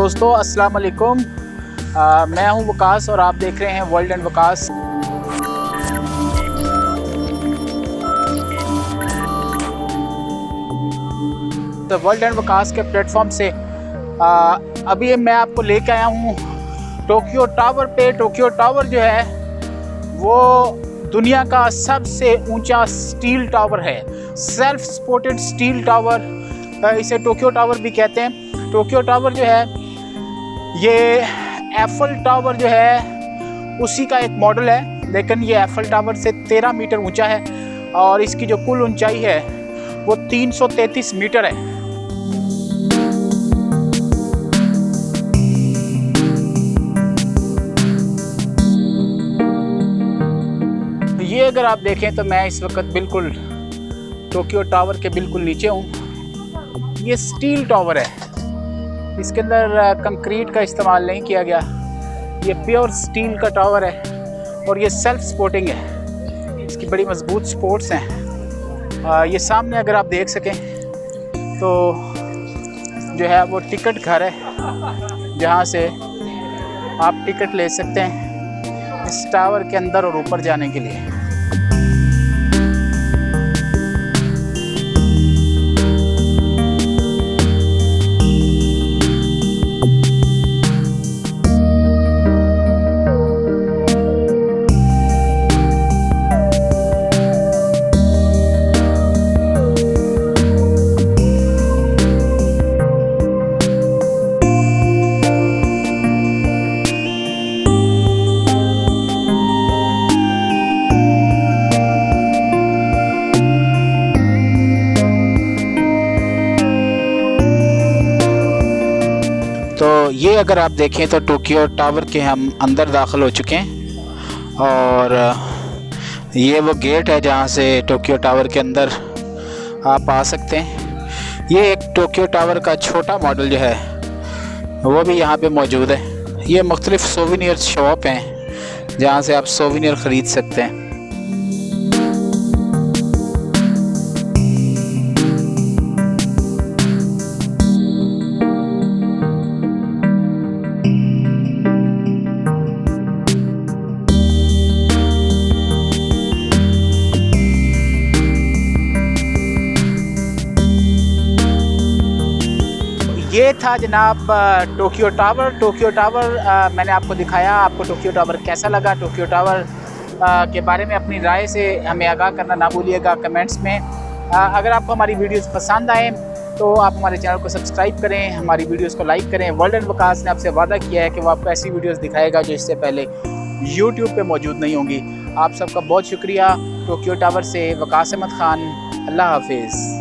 दोस्तों अस्सलाम वालेकुम। मैं हूं वकास और आप देख रहे हैं वर्ल्ड एंड वकास। तो वर्ल्ड एंड वकास के प्लेटफॉर्म से अभी मैं आपको लेके आया हूं टोक्यो टावर पे। टोक्यो टावर जो है वो दुनिया का सबसे ऊंचा स्टील टावर है, सेल्फ सपोर्टेड स्टील टावर, इसे टोक्यो टावर भी कहते हैं। टोक्यो टावर जो है ये एफल टावर जो है उसी का एक मॉडल है, लेकिन ये एफल टावर से 13 मीटर ऊंचा है और इसकी जो कुल ऊंचाई है वो 333 मीटर है। ये अगर आप देखें तो मैं इस वक्त बिल्कुल टोक्यो टावर के बिल्कुल नीचे हूँ। ये स्टील टावर है, इसके अंदर कंक्रीट का इस्तेमाल नहीं किया गया। ये प्योर स्टील का टावर है और ये सेल्फ सपोर्टिंग है, इसकी बड़ी मजबूत सपोर्ट्स हैं। ये सामने अगर आप देख सकें तो जो है वो टिकट घर है, जहाँ से आप टिकट ले सकते हैं इस टावर के अंदर और ऊपर जाने के लिए। तो ये अगर आप देखें तो टोक्यो टावर के हम अंदर दाखिल हो चुके हैं और ये वो गेट है जहाँ से टोक्यो टावर के अंदर आप आ सकते हैं। ये एक टोक्यो टावर का छोटा मॉडल जो है वो भी यहाँ पे मौजूद है। ये मुख्तलिफ सोवेनियर शॉप हैं जहाँ से आप सोवेनियर ख़रीद सकते हैं। ये था जनाब टोक्यो टावर। टोक्यो टावर मैंने आपको दिखाया। आपको टोक्यो टावर कैसा लगा? टोक्यो टावर के बारे में अपनी राय से हमें आगाह करना ना भूलिएगा कमेंट्स में। अगर आपको हमारी वीडियोस पसंद आए तो आप हमारे चैनल को सब्सक्राइब करें, हमारी वीडियोस को लाइक करें। वर्ल्ड एंड वकास ने आपसे वादा किया है कि वो आपको ऐसी वीडियोस दिखाएगा जो इससे पहले यूट्यूब पे मौजूद नहीं होंगी। आप सबका बहुत शुक्रिया। टोक्यो टावर से वकास अहमद ख़ान, अल्लाह हाफिज़।